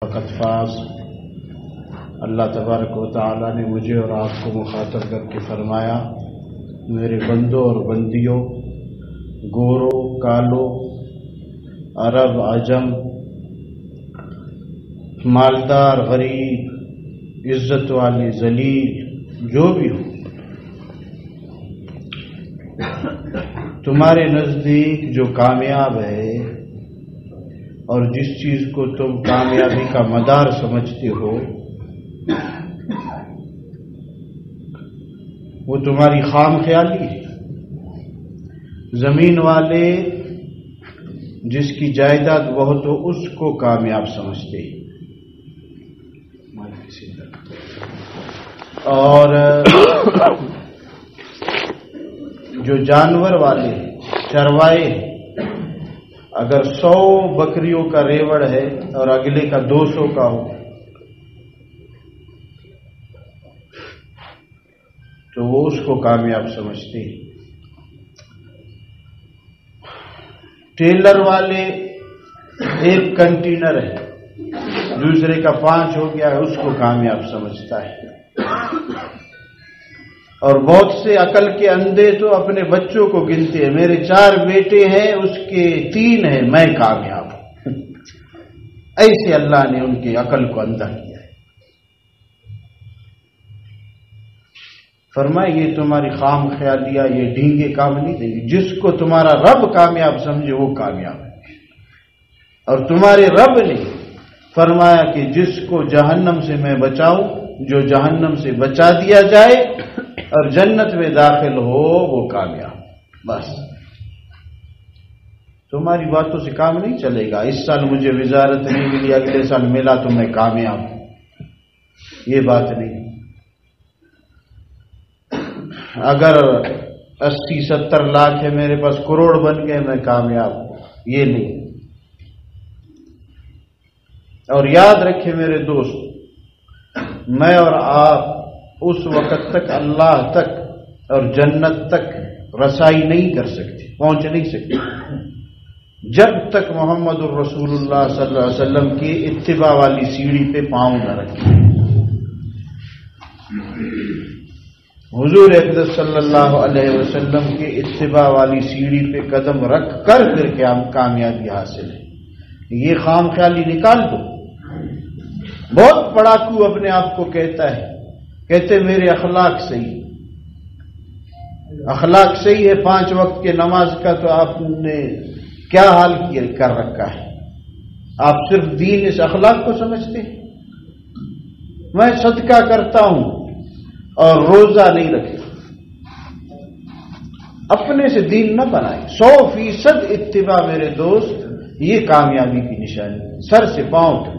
فقط فاز۔ اللہ تبارک و تعالی نے مجھے اور آپ کو مخاطب کر کے فرمایا، میرے بندوں اور بندیوں، گورو کالو، عرب عجم، مالدار غریب، عزت والے ذلیل، جو بھی ہو، تمہارے نزدیک جو کامیاب ہے اور جس چیز کو تم کامیابی کا مدار سمجھتے ہو وہ تمہاری خام خیالی ہے۔ زمین والے جس کی جائیداد بہت ہو اس کو کامیاب سمجھتے ہیں، اور جو جانور والے چروائے ہیں، اگر 100 بکریوں کا ریوڑ ہے اور اگلے کا 200 کا ہو تو وہ اس کو کامیاب سمجھتے ہیں۔ ٹیلر والے ایک کنٹینر ہے، دوسرے کا 5 ہو گیا ہے، اس کو کامیاب سمجھتا ہے۔ اور بہت سے عقل کے اندھے تو اپنے بچوں کو گنتے ہیں، میرے 4 بیٹے ہیں، اس کے 3 ہیں، میں کامیاب ہوں۔ ایسے اللہ نے ان کی عقل کو اندھا کیا ہے۔ فرمائے یہ تمہاری خام خیالیاں، یہ ڈھینگے کام نہیں دیں گے۔ جس کو تمہارا رب کامیاب سمجھے وہ کامیاب ہے، اور تمہارے رب نے فرمایا کہ جس کو جہنم سے میں بچاؤں، جو جہنم سے بچا دیا جائے اور جنت میں داخل ہو وہ کامیاب۔ بس تمہاری باتوں سے کام نہیں چلے گا، اس سال مجھے وزارت نہیں ملی، اگلے سال ملا تو میں کامیاب ہوں، یہ بات نہیں۔ اگر 80-70 لاکھ ہے میرے پاس، کروڑ بن گئے، میں کامیاب ہوں، یہ نہیں۔ اور یاد رکھے میرے دوست، میں اور آپ اس وقت تک اللہ تک اور جنت تک رسائی نہیں کر سکتے، پہنچ نہیں سکتے جب تک محمد الرسول اللہ صلی اللہ علیہ وسلم کی اتباع والی سیڑھی پہ پاؤں نہ رکھیں۔ حضور اقدس صلی اللہ علیہ وسلم کے اتباع والی سیڑھی پہ قدم رکھ کر پھر کامیابی حاصل ہے۔ یہ خام خیالی نکال دو۔ بہت پڑاکو اپنے آپ کو کہتا ہے، کہتے میرے اخلاق صحیح، اخلاق صحیح ہے، 5 وقت کے نماز کا تو آپ نے کیا حال کر رکھا ہے؟ آپ صرف دین اس اخلاق کو سمجھتے ہیں؟ میں صدقہ کرتا ہوں اور روزہ نہیں رکھتا۔ اپنے سے دین نہ بنائے۔ 100% اتباع میرے دوست، یہ کامیابی کی نشانی، سر سے پاؤں تک۔